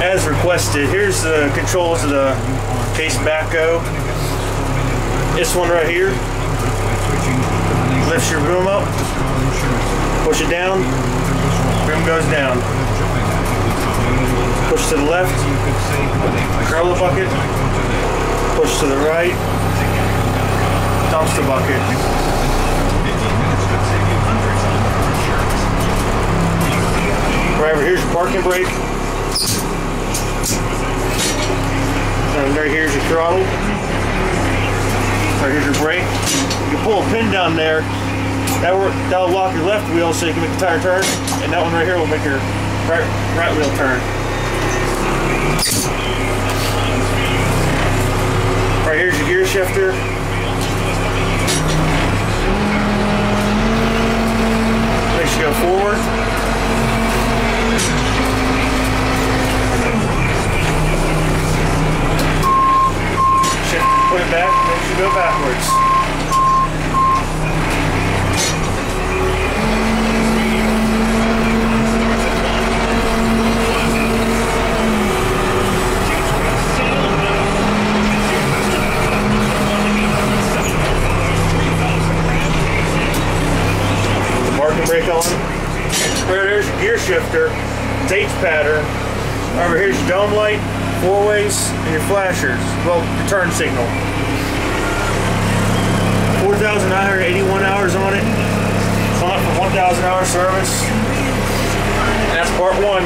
as requested. Here's the controls of the case Backhoe. This one right here lifts your boom up, push it down, boom goes down. Push to the left, curl the bucket, push to the right, dumps the bucket. Right over here's your parking brake. And right here's your throttle. Right here's your brake. You can pull a pin down there. That'll lock your left wheel so you can make the tire turn. And that one right here will make your right wheel turn. Right here's your gear shifter. Makes you go forward. Put it back, makes you go backwards. The parking brake on. Right there's your gear shifter, it's H pattern. Over here's your dome light, 4-ways, and your flashers. Well, your turn signal. 4,981 hours on it. It's on it for 1,000 hour service. And that's part one.